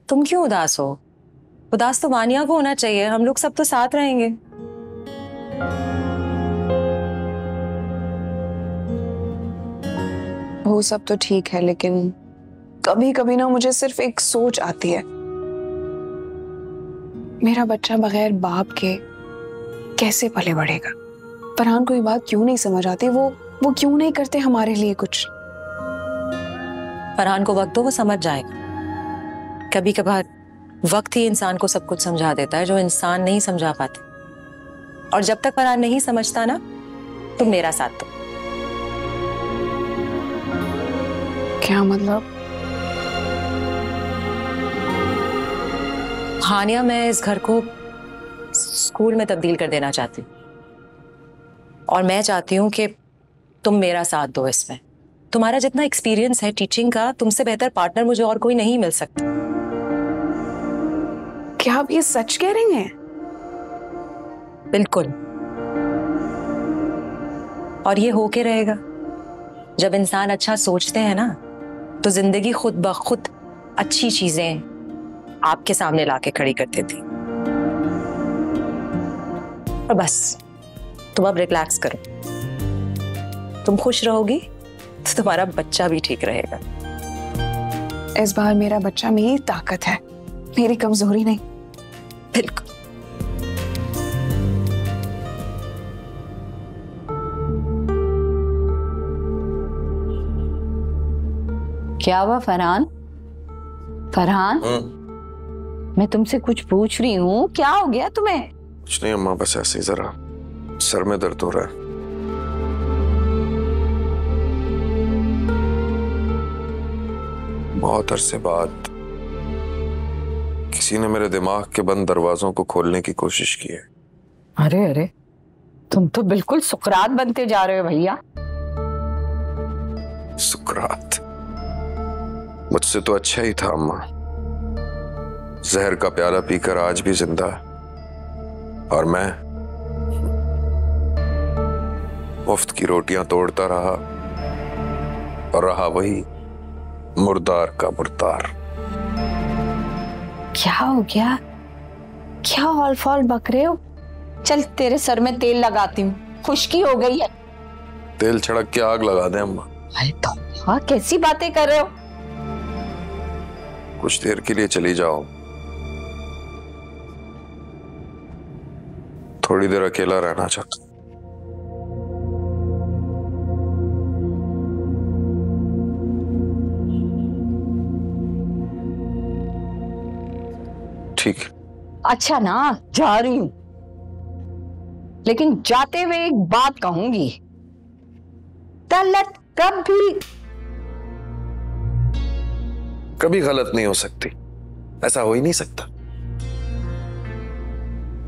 तुम क्यों उदास हो? उदास तो वानिया को होना चाहिए, हम लोग सब तो साथ रहेंगे। वो सब तो ठीक है, लेकिन कभी कभी ना मुझे सिर्फ एक सोच आती है, मेरा बच्चा बगैर बाप के कैसे पले बढ़ेगा। फरहान को ये बात क्यों नहीं समझ आती, वो क्यों नहीं करते हमारे लिए कुछ। फरहान को वक्त दो, वो समझ जाएगा। कभी कभार वक्त ही इंसान को सब कुछ समझा देता है जो इंसान नहीं समझा पाते। और जब तक फरहान नहीं समझता ना, तुम मेरा साथ दो। क्या मतलब? हानिया, मैं इस घर को स्कूल में तब्दील कर देना चाहती हूँ और मैं चाहती हूँ कि तुम मेरा साथ दो इसमें। तुम्हारा जितना एक्सपीरियंस है टीचिंग का, तुमसे बेहतर पार्टनर मुझे और कोई नहीं मिल सकता। क्या आप ये सच कह रही हैं? बिल्कुल। और ये होके रहेगा। जब इंसान अच्छा सोचते हैं ना, तो जिंदगी खुद ब खुद अच्छी चीजें आपके सामने लाके खड़ी कर देती। और बस तुम अब रिलैक्स करो। तुम खुश रहोगी तो तुम्हारा बच्चा भी ठीक रहेगा। इस बार मेरा बच्चा मेरी ताकत है, मेरी कमजोरी नहीं। बिल्कुल। क्या हुआ फरहान? फरहान, मैं तुमसे कुछ पूछ रही हूँ, क्या हो गया तुम्हें? कुछ नहीं अम्मा, बस ऐसे ही जरा सर में दर्द हो रहा है। बहुत अरसे बाद किसी ने मेरे दिमाग के बंद दरवाजों को खोलने की कोशिश की है। अरे अरे, तुम तो बिल्कुल सुकरात बनते जा रहे हो भैया। सुकरात? मुझसे तो अच्छा ही था अम्मा। जहर का प्याला पीकर आज भी जिंदा है, और मैं मुफ्त की रोटियां तोड़ता रहा और रहा वही मुर्दार का मुर्दार। क्या हो गया? क्या हॉल फॉल बक रहे हो? चल तेरे सर में तेल लगाती हूँ, खुश्की हो गई है। तेल छिड़क के आग लगा दे अम्मा। अरे तो हाँ, कैसी बातें कर रहे हो? कुछ देर के लिए चली जाओ, थोड़ी देर अकेला रहना चाहता। ठीक है। अच्छा ना, जा रही हूं, लेकिन जाते हुए एक बात कहूंगी, तलत कभी गलत नहीं हो सकती, ऐसा हो ही नहीं सकता।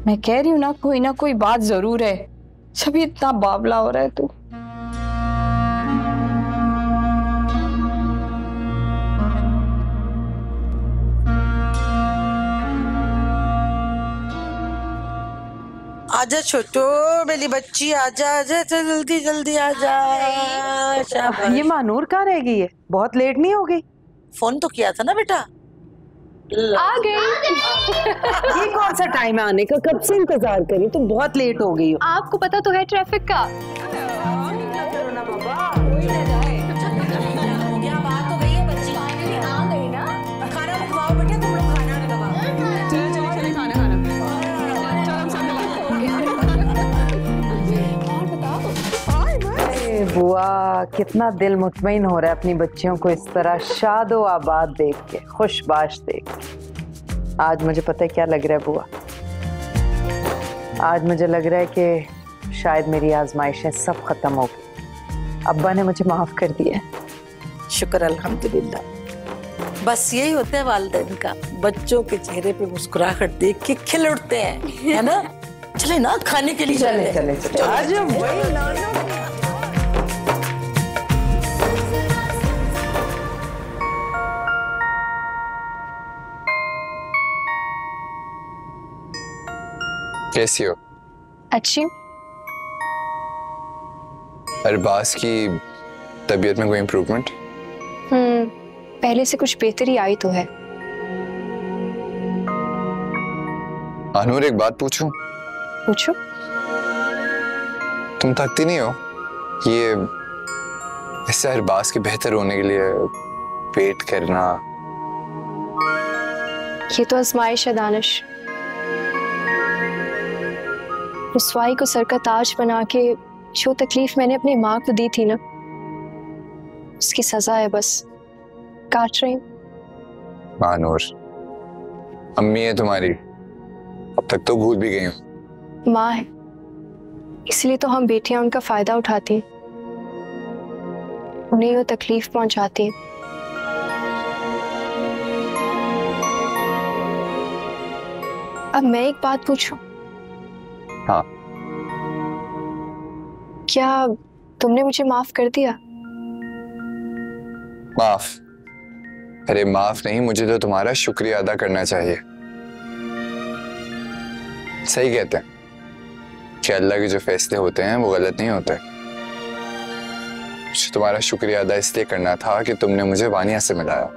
मैं कह रही हूं ना कोई बात जरूर है, जब इतना बावला हो रहा है तो। आजा छोटो, मेरी बच्ची आजा आजा, जल्दी जल्दी आजा। ये मानूर कहाँ रह गई है? बहुत लेट नहीं हो गई? फोन तो किया था ना बेटा। आ गई। ये कौन सा टाइम है आने का? कब से इंतजार करी, तुम बहुत लेट हो गई हो। आपको पता तो है ट्रैफिक का। बुआ, कितना दिल मुतमईन हो रहा है अपनी बच्चियों को इस तरह शादो आबाद देख के, खुशबाश देख के। आज मुझे पता है क्या लग रहा है बुआ, आज मुझे लग रहा है कि शायद मेरी आजमाइशें सब खत्म हो गई। अब्बा ने मुझे माफ कर दिया। शुक्र अल्हम्दुलिल्लाह। बस यही होता है वालिदैन का, बच्चों के चेहरे पे मुस्कुराहट देख के खिल उठते हैं, है ना। चले ना खाने के लिए। चले चले चले, आज कैसी हो? अच्छी। अरबाज की तबीयत में कोई इम्प्रूवमेंट? पहले से कुछ बेहतरी आई तो है। आनूर, एक बात पूछूं? पूछो। तुम थकती नहीं हो? ये इससे अरबाज के बेहतर होने के लिए वेट करना। ये तो आजमाइश है दानिश। रुसवाई को सर का ताज बना के जो तकलीफ मैंने अपनी माँ को दी थी ना, उसकी सजा है, बस काट रही हूँ। आनूर, अम्मी है तुम्हारी, अब तक तो भूल भी गई हूँ। माँ है, इसलिए तो हम बेटियां उनका फायदा उठाती हैं, उन्हें वो तकलीफ पहुंचाती हैं। अब मैं एक बात पूछूं? हाँ। क्या तुमने मुझे माफ कर दिया? माफ? अरे माफ नहीं, मुझे तो तुम्हारा शुक्रिया अदा करना चाहिए। सही कहते हैं कि अल्लाह के जो फैसले होते हैं वो गलत नहीं होते। मुझे तुम्हारा शुक्रिया अदा इसलिए करना था कि तुमने मुझे वानिया से मिलाया।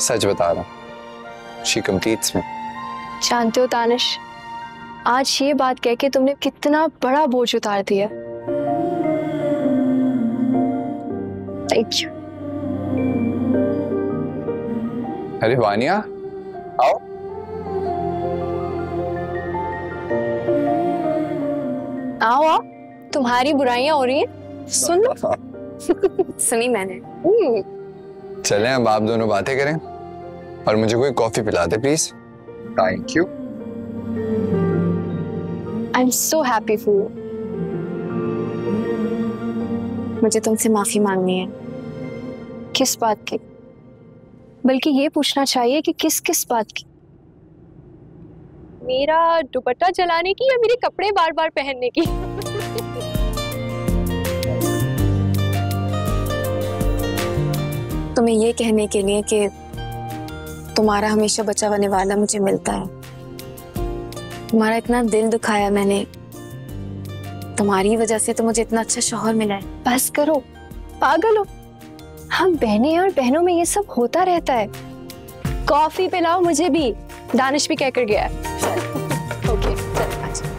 सच बता रहा हूं, शी कंप्लीट्स मी। जानते हो दानिश, आज ये बात कह के तुमने कितना बड़ा बोझ उतार दिया। Thank you. अरे वानिया, आओ। आओ आओ, तुम्हारी बुराइयां हो रही हैं, सुन लो। सुनी मैंने। चलें अब आप दोनों बातें करें और मुझे कोई कॉफी पिला दे please. Thank you. I am so happy for you. मुझे तुमसे माफी मांगनी है। किस बात की? बल्कि ये पूछना चाहिए कि किस किस बात की? मेरा दुपट्टा जलाने की या मेरे कपड़े बार बार पहनने की? तुम्हें ये कहने के लिए कि तुम्हारा हमेशा बचा बने वाला मुझे मिलता है। तुम्हारा इतना दिल दुखाया मैंने, तुम्हारी वजह से तो मुझे इतना अच्छा शौहर मिला है। बस करो, पागल हो। हम बहनें हैं और बहनों में ये सब होता रहता है। कॉफी पिलाओ मुझे भी, दानिश भी कहकर गया है। ओके, चल अच्छा।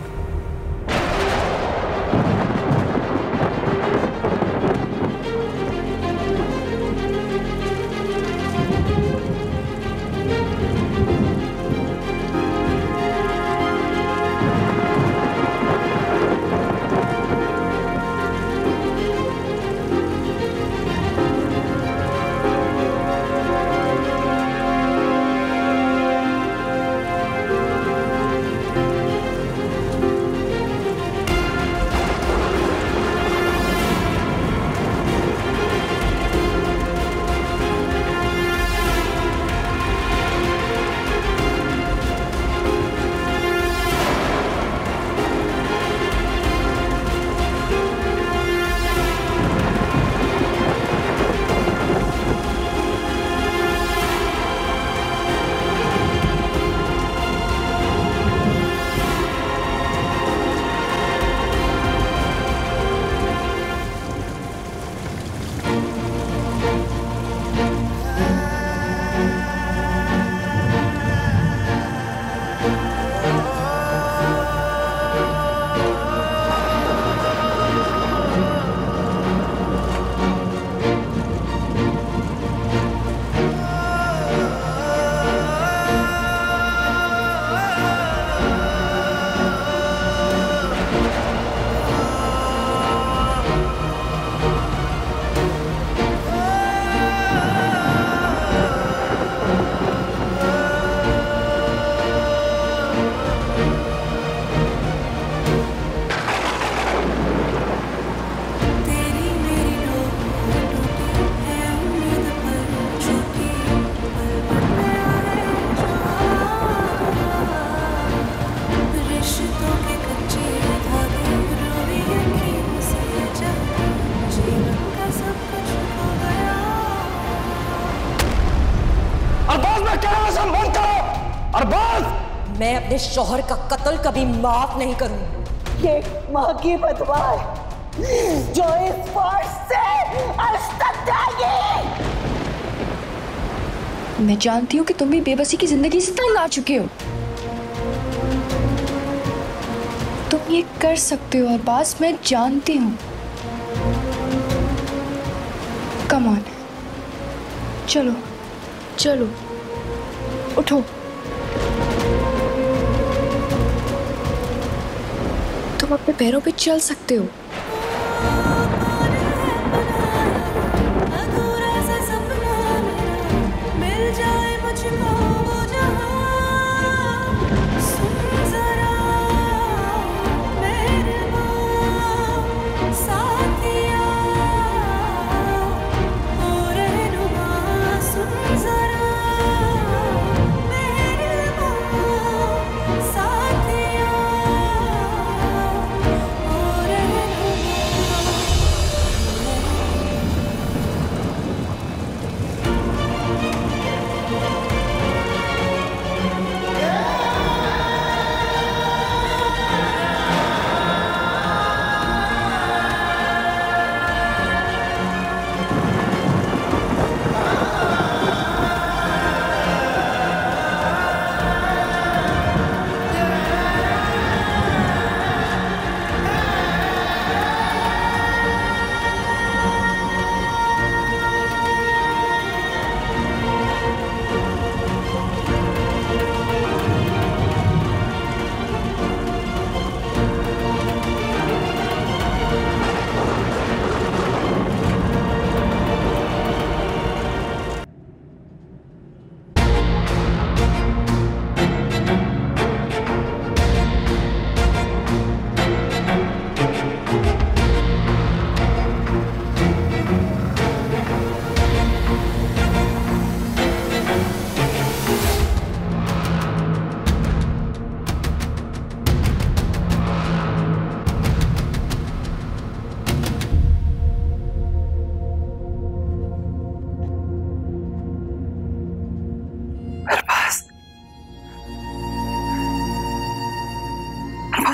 मैं अपने शौहर का कत्ल कभी माफ नहीं करूंगी। ये माँ की बदवा है जो इस फर्श से अर्श तक जाएगी। मैं जानती हूँ कि तुम भी बेबसी की जिंदगी से तंग आ चुके हो। तुम ये कर सकते हो अरबाज, मैं जानती हूँ। कम ऑन, चलो चलो उठो। तुम अपने पैरों पे चल सकते हो।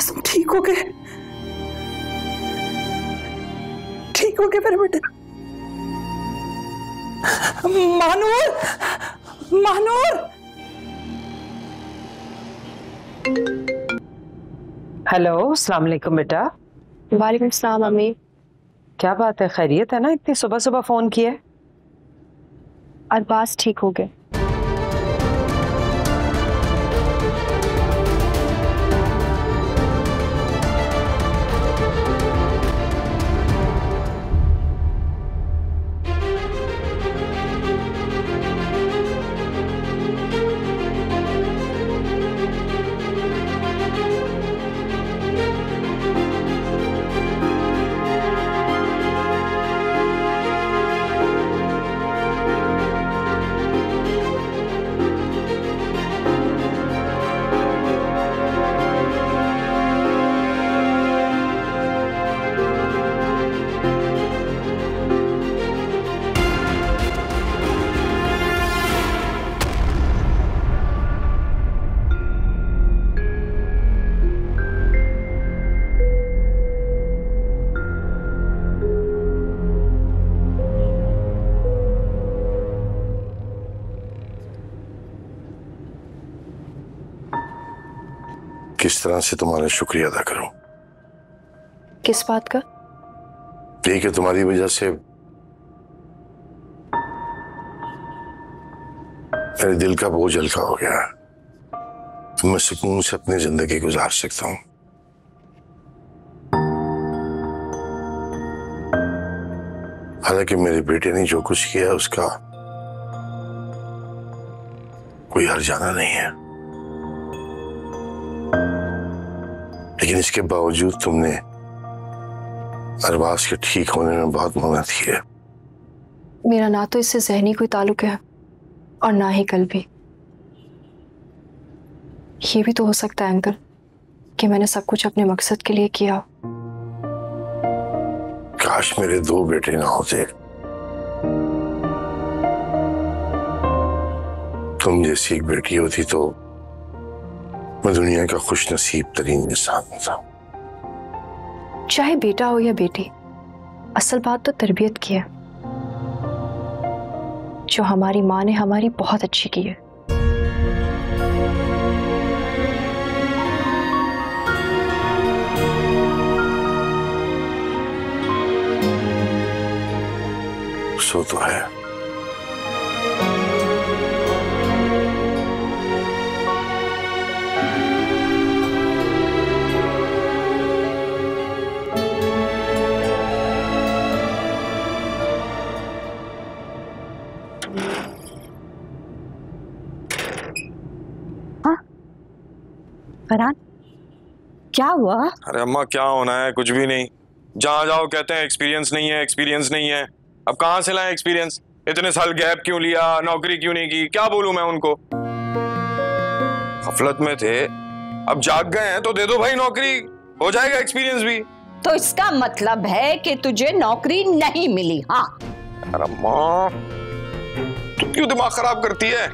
तुम ठीक हो गए? ठीक हो गए मेरे बेटे? मानूर, मानूर। हेलो, अस्सलाम वालेकुम बेटा। वालेकुम सलाम अम्मी। क्या बात है, खैरियत है ना? इतनी सुबह सुबह फोन किया? अरबाज ठीक हो गए। किस तरह से तुम्हारा शुक्रिया अदा करूं? किस बात का? ये कि तुम्हारी वजह से मेरे दिल का बोझ हल्का हो गया। तो मैं सुकून से अपनी जिंदगी गुजार सकता हूं। हालांकि मेरे बेटे ने जो कुछ किया उसका कोई हर्जाना नहीं है, लेकिन इसके बावजूद तुमने अरबाज के ठीक होने में बहुत मेहनत की है। मेरा ना तो इससे ज़हनी कोई ताल्लुक है और ना ही कल्बी। ये भी तो हो सकता है अंकल कि मैंने सब कुछ अपने मकसद के लिए किया। काश मेरे दो बेटे ना होते। तुम जैसी एक बेटी होती तो मैं दुनिया का खुश नसीब तरीन इंसान था। चाहे बेटा हो या बेटी, असल बात तो तरबियत की है। जो हमारी माँ ने हमारी बहुत अच्छी की है। सो तो है। फरहान, क्या हुआ? अरे अम्मा क्या होना है, कुछ भी नहीं। जहाँ जाओ कहते हैं एक्सपीरियंस नहीं है, एक्सपीरियंस नहीं है। अब कहाँ से लाए एक्सपीरियंस? इतने साल गैप क्यों लिया, नौकरी क्यों नहीं की, क्या बोलूं मैं उनको? गफलत में थे, अब जाग गए हैं तो दे दो भाई नौकरी, हो जाएगा एक्सपीरियंस भी। तो इसका मतलब है कि तुझे नौकरी नहीं मिली? हाँ। अरे अम्मा तू क्यों दिमाग खराब करती है?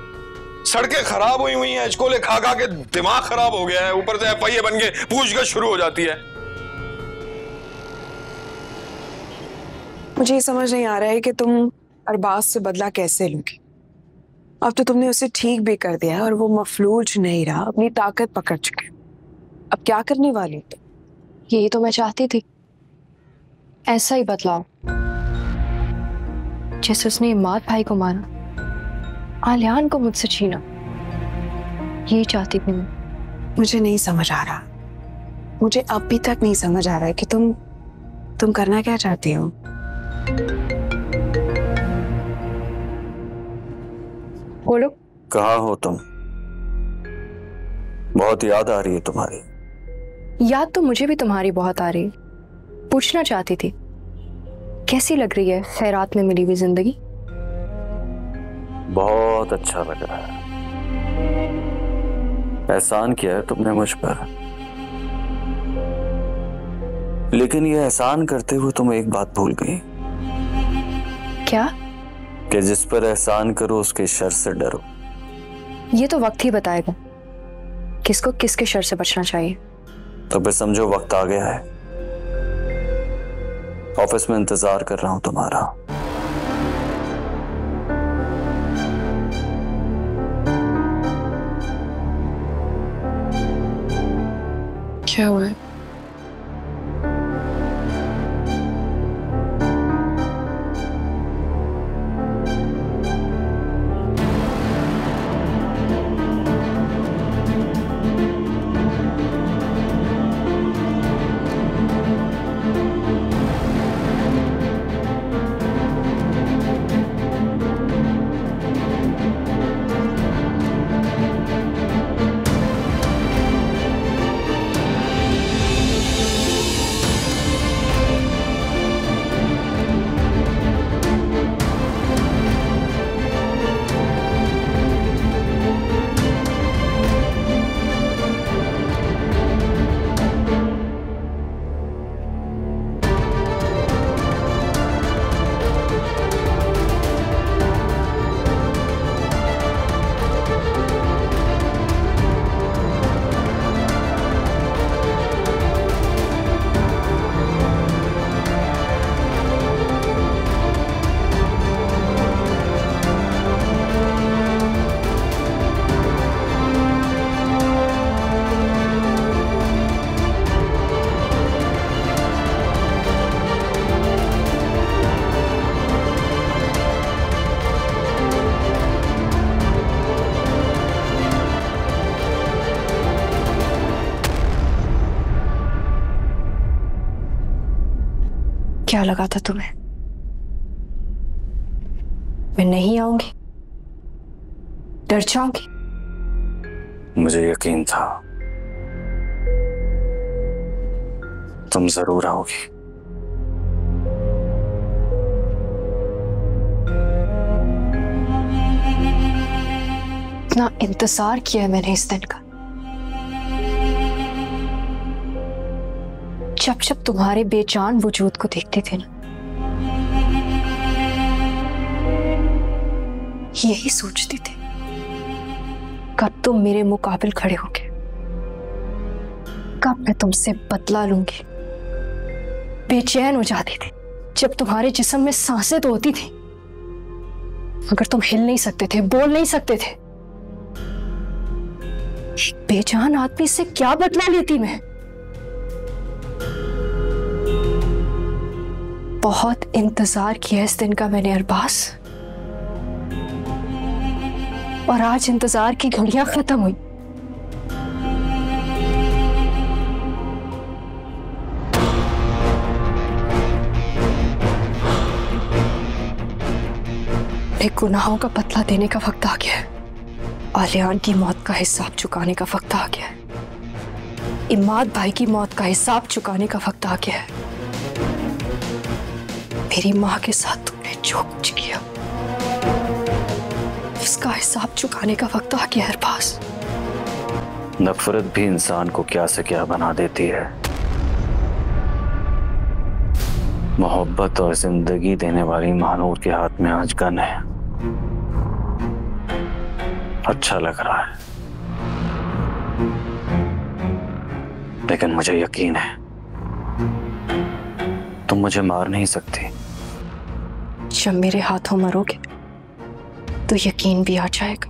सड़कें खराब हुई हैं, इचकोले खा खा के दिमाग खराब हो गया है, ऊपर से एफआईए बन के पूछगछ शुरू हो जाती है। मुझे ये समझ नहीं आ रहा है कि तुम अरबाज से बदला कैसे लोगे। अब तो तुमने उसे ठीक भी कर दिया और वो मफलूज नहीं रहा, अपनी ताकत पकड़ चुके। अब क्या करने वाली हो? यही तो मैं चाहती थी, ऐसा ही बदलाव जैसे उसने इमाद भाई को मारा, आलियान को मुझसे छीना। यही चाहती थी मैं। मुझे नहीं समझ आ रहा, मुझे अब भी तक नहीं समझ आ रहा है कि तुम करना क्या चाहती हो। बोलो। कहाँ हो तुम? बहुत याद आ रही है तुम्हारी। याद तो मुझे भी तुम्हारी बहुत आ रही। पूछना चाहती थी कैसी लग रही है खैरात में मिली हुई जिंदगी? बहुत अच्छा लग रहा है। एहसान किया है तुमने मुझ पर, लेकिन ये एहसान करते हुए तुम एक बात भूल गई। क्या? कि जिस पर एहसान करो उसके शर से डरो। ये तो वक्त ही बताएगा किसको किसके शर से बचना चाहिए। तो फिर समझो वक्त आ गया है। ऑफिस में इंतजार कर रहा हूं तुम्हारा। क्या हुआ है? क्या लगा था तुम्हें मैं नहीं आऊंगी, डर जाऊंगी? मुझे यकीन था तुम जरूर आओगी। इतना इंतजार किया है मैंने इस दिन का। जब जब तुम्हारे बेजान वजूद को देखते थे ना, यही सोचती थी कब तुम मेरे मुकाबिल खड़े होगे, कब मैं तुमसे बदला लूंगी। बेचैन हो जाती थी जब तुम्हारे जिस्म में सांसें तो होती थी, अगर तुम हिल नहीं सकते थे, बोल नहीं सकते थे, एक बेजान आदमी से क्या बदला लेती मैं? बहुत इंतजार किया इस दिन का मैंने अरबाज, और आज इंतजार की घड़ियां खत्म हुई। एक गुनाहों का बदला देने का वक्त आ गया है। आलियान की मौत का हिसाब चुकाने का वक्त आ गया है। इमाद भाई की मौत का हिसाब चुकाने का वक्त आ गया है। मेरी माँ के साथ तुमने जो कुछ किया उसका हिसाब चुकाने का वक्त आ गया है अरबाज। नफरत भी इंसान को क्या से क्या बना देती है। मोहब्बत और जिंदगी देने वाली महानूर के हाथ में आज गन है। अच्छा लग रहा है, लेकिन मुझे यकीन है तुम मुझे मार नहीं सकती। जब मेरे हाथों मरोगे तो यकीन भी आ जाएगा,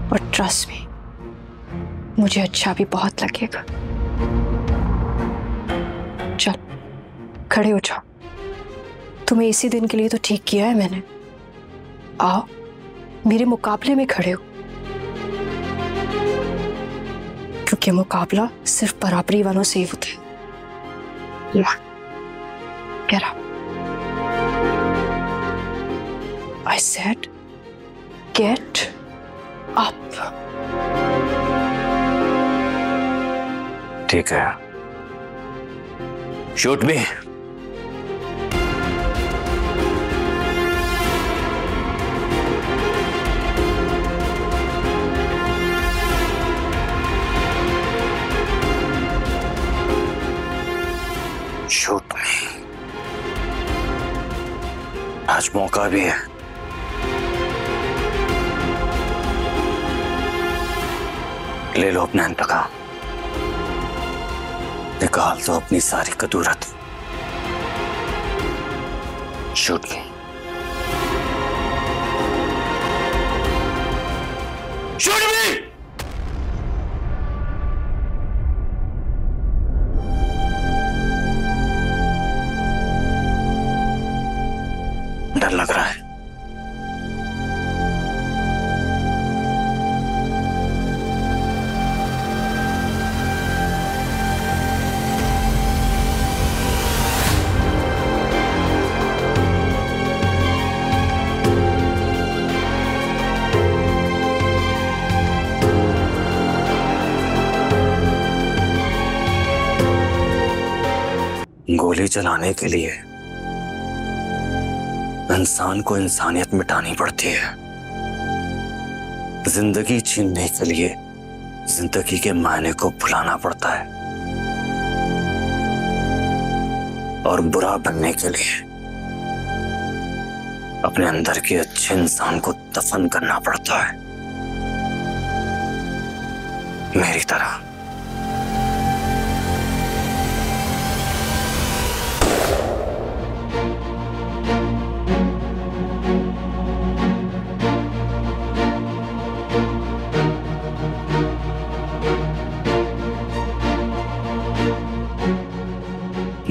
और ट्रस्ट मी, मुझे अच्छा भी बहुत लगेगा। चल खड़े हो जाओ, तुम्हें इसी दिन के लिए तो ठीक किया है मैंने। आओ मेरे मुकाबले में खड़े हो, क्योंकि मुकाबला सिर्फ बराबरी वालों से ही होता है। Get up. I said, get up. ठीक है, शूट मी। शूट मी। आज मौका भी है। ले लो अपना इंतकाम, निकाल दो अपनी सारी कदूरत। शूट मी। शूट मी। डर लग रहा है। गोली चलाने के लिए इंसान को इंसानियत मिटानी पड़ती है। जिंदगी छीनने के लिए जिंदगी के मायने को भुलाना पड़ता है, और बुरा बनने के लिए अपने अंदर के अच्छे इंसान को दफन करना पड़ता है, मेरी तरह।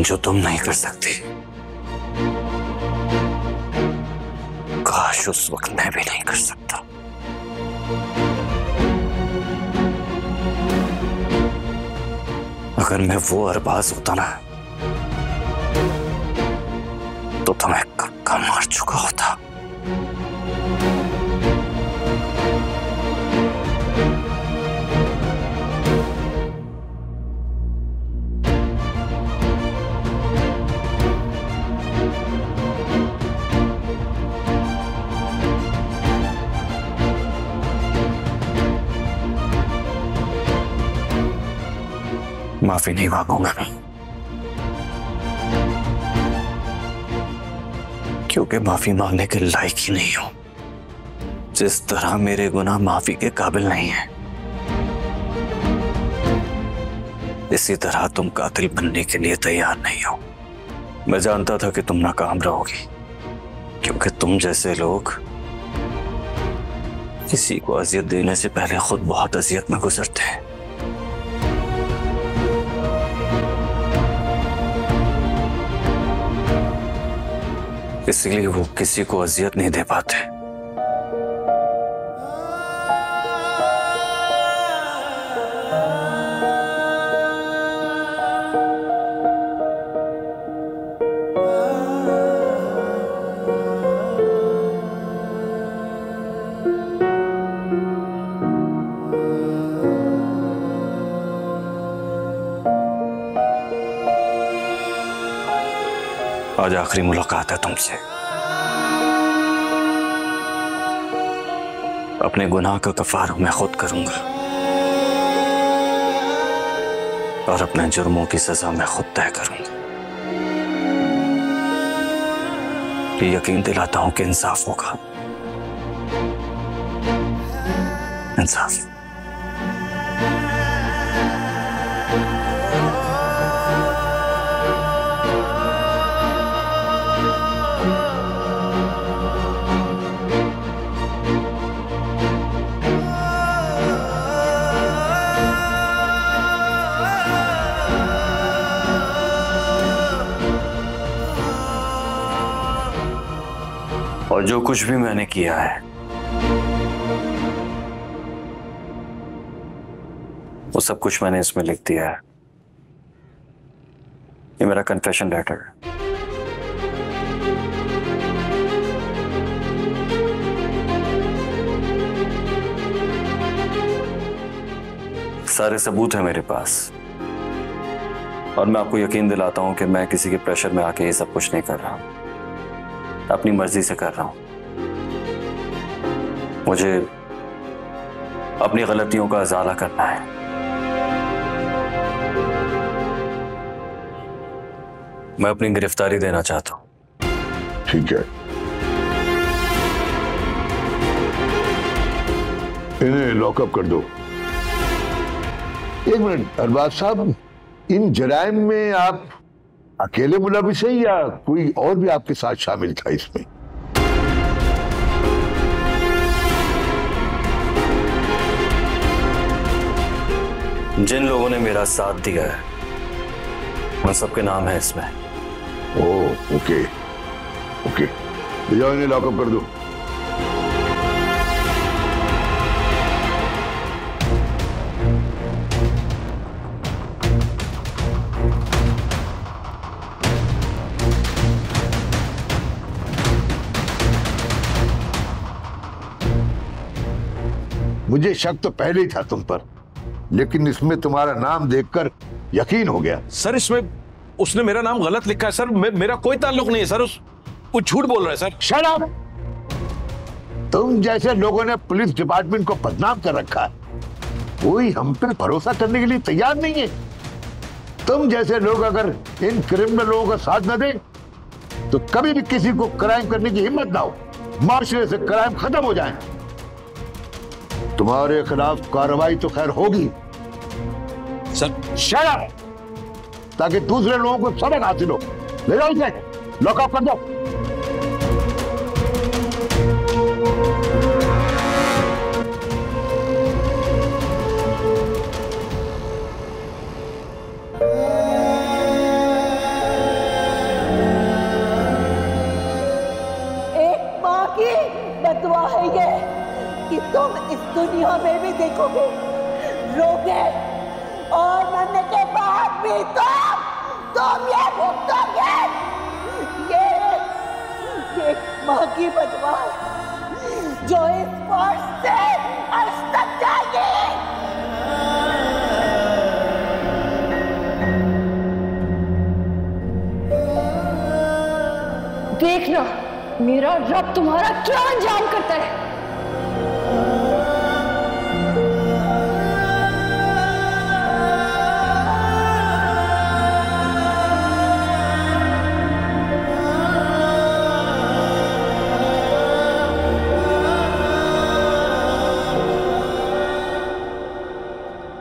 जो तुम नहीं कर सकती, काश उस वक्त मैं भी नहीं कर सकता। अगर मैं वो अरबाज होता ना, तो तुम्हें कब का मार चुका होता। माफी नहीं मांगूंगा मैं, क्योंकि माफी मांगने के लायक ही नहीं हूं। जिस तरह मेरे गुनाह माफी के काबिल नहीं है, इसी तरह तुम कातिल बनने के लिए तैयार नहीं हो। मैं जानता था कि तुम नाकाम रहोगी, क्योंकि तुम जैसे लोग किसी को अजियत देने से पहले खुद बहुत अजियत में गुजरते हैं। इसलिए वो किसी को अजियत नहीं दे पाते। आज आखिरी मुलाकात है तुमसे। अपने गुनाह का कफारा मैं खुद करूंगा और अपने जुर्मों की सजा मैं खुद तय करूंगा। ये यकीन दिलाता हूं कि इंसाफ होगा। इंसाफ। और जो कुछ भी मैंने किया है वो सब कुछ मैंने इसमें लिख दिया है। ये मेरा कन्फेशन लेटर है। सारे सबूत हैं मेरे पास और मैं आपको यकीन दिलाता हूं कि मैं किसी के प्रेशर में आके ये सब कुछ नहीं कर रहा हूं। अपनी मर्जी से कर रहा हूं। मुझे अपनी गलतियों का इजाला करना है। मैं अपनी गिरफ्तारी देना चाहता हूं। ठीक है, इन्हें लॉकअप कर दो। एक मिनट अरबाज साहब, इन जराइम में आप अकेले मुलविस हैं या कोई और भी आपके साथ शामिल था इसमें? जिन लोगों ने मेरा साथ दिया है उन सबके नाम है इसमें। ओह, ओके ओके, जाओ इन्हें लॉकअप कर दो। मुझे शक तो पहले ही था तुम पर, लेकिन इसमें तुम्हारा नाम देखकर यकीन हो गया। सर इसमें उसने मेरा नाम गलत लिखा है सर। मेरा कोई ताल्लुक नहीं है सर। वो झूठ बोल रहा है सर। Shut up! तुम जैसे लोगों ने पुलिस डिपार्टमेंट को बदनाम कर रखा है, कोई हम पे भरोसा करने के लिए तैयार नहीं है। तुम जैसे लोग अगर इन क्रिमिनल लोगों का साथ न दें तो कभी भी किसी को क्राइम करने की हिम्मत ना हो। माशरे से क्राइम खत्म हो जाए। तुम्हारे खिलाफ कार्रवाई तो खैर होगी सर। Shut up! ताकि दूसरे लोगों को सबक हासिल हो। ले जाओ इसे, लॉकअप कर दो। एक माँ की बदवा है ये कि तुम इस दुनिया में भी देखोगे, रोगे और मरने के बाद भी तुम ये भुगतोगे। ये माँ की बदवा है जो इस फर्श से अर्श तक जाएगी। देखना मेरा रब तुम्हारा क्या अंजाम करता है।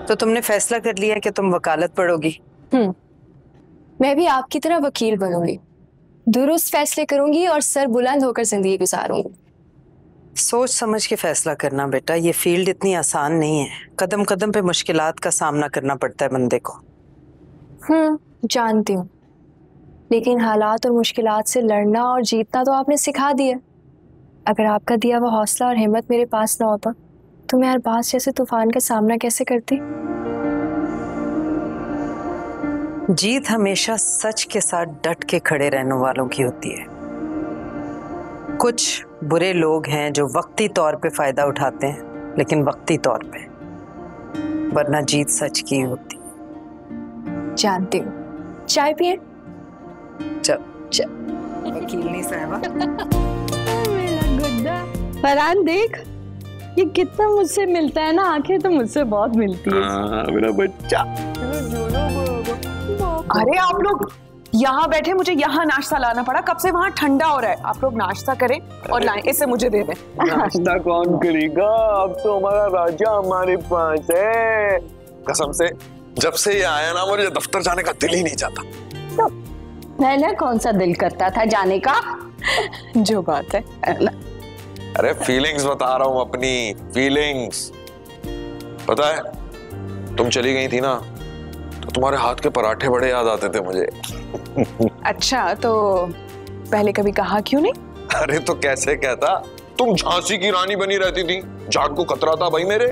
तो तुमने फैसला कर लिया कि तुम वकालत पढ़ोगी? मैं भी आपकी तरह वकील बनूंगी, दुरुस्त फैसले करूंगी और सर बुलंद होकर जिंदगी गुजारूंगी। सोच समझ के फैसला करना बेटा, ये फील्ड इतनी आसान नहीं है। कदम कदम पे मुश्किलात का सामना करना पड़ता है बंदे को। जानती हूँ, लेकिन हालात और मुश्किलात से लड़ना और जीतना तो आपने सिखा दिया। अगर आपका दिया वो हौसला और हिम्मत मेरे पास ना होता तो मैं अरबाज जैसे तूफान का सामना कैसे करती। जीत हमेशा सच के साथ डट के खड़े रहने वालों की होती है। कुछ बुरे लोग हैं जो वक्ती तौर पे फायदा उठाते हैं, लेकिन वक्ती तौर पे, वरना जीत सच की होती। जानती हूँ। चाय पिए? वकीलनी साहबा। मेरा गुड्डा फरहान, देख ये कितना मुझसे मिलता है ना, आंखें तो मुझसे बहुत मिलती है। मेरा बच्चा। अरे आप लोग यहाँ बैठे, मुझे यहाँ नाश्ता लाना पड़ा। कब से वहाँ ठंडा हो रहा है। आप लोग नाश्ता करें और लाएं, इसे मुझे दे दें। नाश्ता कौन करेगा? अब तो हमारा राजा हमारे पास है। कसम से जब से ये आया ना, मुझे दफ्तर जाने का दिल ही नहीं चाहता। तो पहले कौन सा दिल करता था जाने का? जो बात है। अरे फीलिंग्स बता रहा हूँ, अपनी फीलिंग्स। पता है तुम चली गई थी ना, तो तुम्हारे हाथ के पराठे बड़े याद आते थे मुझे। अच्छा, तो पहले कभी कहा क्यों नहीं? अरे तो कैसे कहता, तुम झांसी की रानी बनी रहती थी, जाग को खतरा था भाई मेरे।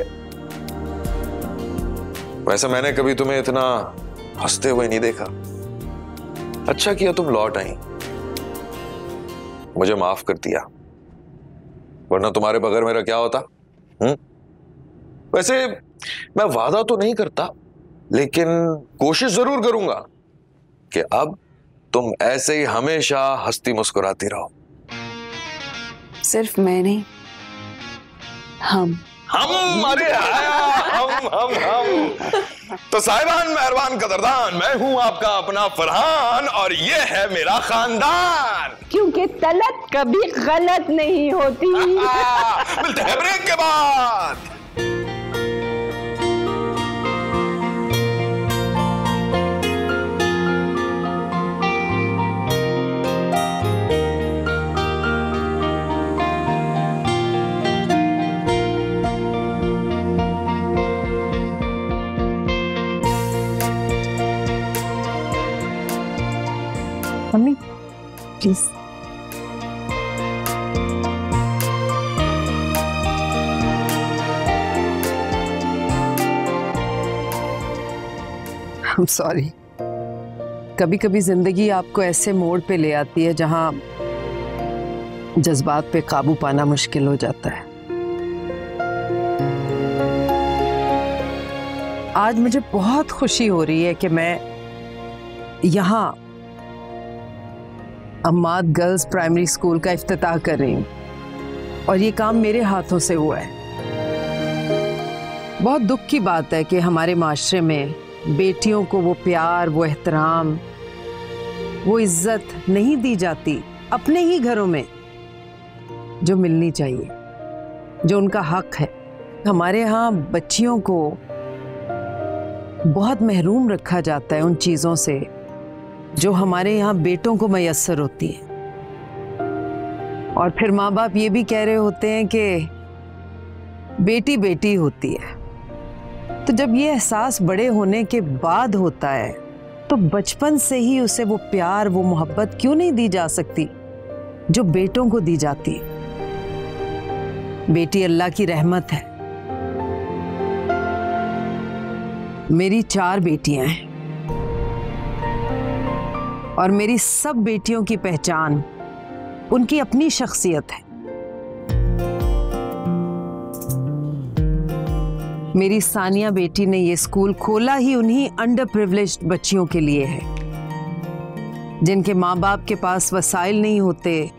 वैसे मैंने कभी तुम्हें इतना हंसते हुए नहीं देखा। अच्छा किया तुम लौट आई, मुझे माफ कर दिया, वरना तुम्हारे बगैर मेरा क्या होता। वैसे मैं वादा तो नहीं करता, लेकिन कोशिश जरूर करूंगा कि अब तुम ऐसे ही हमेशा हंसती मुस्कुराती रहो। सिर्फ मैं नहीं, हम। अरे हम। तो साहिबान, मेहरबान, कदरदान, मैं हूं आपका अपना फरहान और ये है मेरा खानदान। क्योंकि तलत कभी गलत नहीं होती। मिलते हैं ब्रेक के बाद। Mummy please. I'm sorry। कभी कभी जिंदगी आपको ऐसे मोड़ पे ले आती है जहां जज्बात पे काबू पाना मुश्किल हो जाता है। आज मुझे बहुत खुशी हो रही है कि मैं यहाँ अम्माद गर्ल्स प्राइमरी स्कूल का इफ्तिताह कर रही हूँ और ये काम मेरे हाथों से हुआ है। बहुत दुख की बात है कि हमारे माशरे में बेटियों को वो प्यार, वो एहतराम, वो इज्जत नहीं दी जाती अपने ही घरों में जो मिलनी चाहिए, जो उनका हक है। हमारे यहाँ बच्चियों को बहुत महरूम रखा जाता है उन चीज़ों से जो हमारे यहाँ बेटों को मैसर होती है। और फिर माँ बाप ये भी कह रहे होते हैं कि बेटी बेटी होती है। तो जब ये एहसास बड़े होने के बाद होता है तो बचपन से ही उसे वो प्यार, वो मोहब्बत क्यों नहीं दी जा सकती जो बेटों को दी जाती है। बेटी अल्लाह की रहमत है। मेरी 4 बेटियां हैं और मेरी सब बेटियों की पहचान उनकी अपनी शख्सियत है। मेरी सानिया बेटी ने ये स्कूल खोला ही उन्हीं अंडर प्रिविलेज्ड बच्चियों के लिए है जिनके माँ बाप के पास वसाइल नहीं होते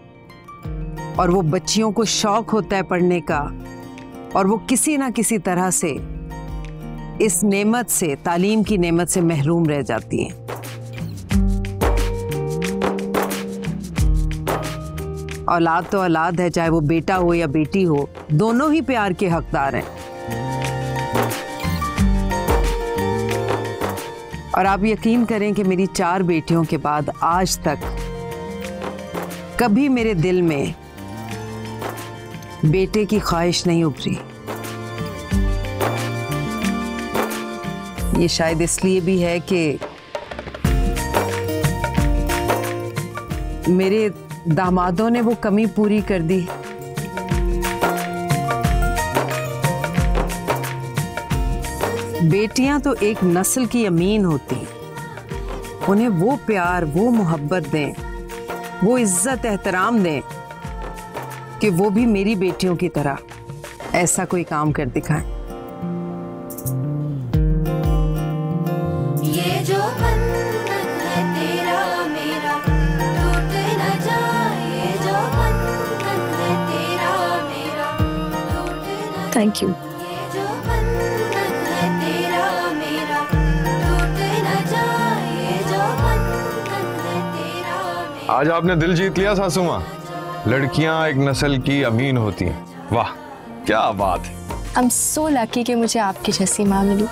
और वो बच्चियों को शौक होता है पढ़ने का और वो किसी ना किसी तरह से इस नेमत से, तालीम की नेमत से महरूम रह जाती हैं। औलाद तो औलाद है, चाहे वो बेटा हो या बेटी हो, दोनों ही प्यार के हकदार हैं। और आप यकीन करें कि मेरी 4 बेटियों के बाद आज तक कभी मेरे दिल में बेटे की ख्वाहिश नहीं उभरी। ये शायद इसलिए भी है कि मेरे दामादों ने वो कमी पूरी कर दी। बेटियां तो एक नस्ल की अमीन होती, उन्हें वो प्यार, वो मोहब्बत दें, वो इज्जत एहतराम दें कि वो भी मेरी बेटियों की तरह ऐसा कोई काम कर दिखाएं। ये जो बंधन है तेरा मेरा टूट न जाए, ये जो बंधन है तेरा मेरा टूट न जाए। Thank you. ये जो बंधन है तेरा मेरा टूट न जाए, ये जो बंधन है तेरा मेरा। आज आपने दिल जीत लिया सासू माँ। लड़कियां एक नस्ल की अमीन होती हैं। वाह क्या बात है। आई एम सो लकी कि मुझे आपकी जैसी माँ मिली।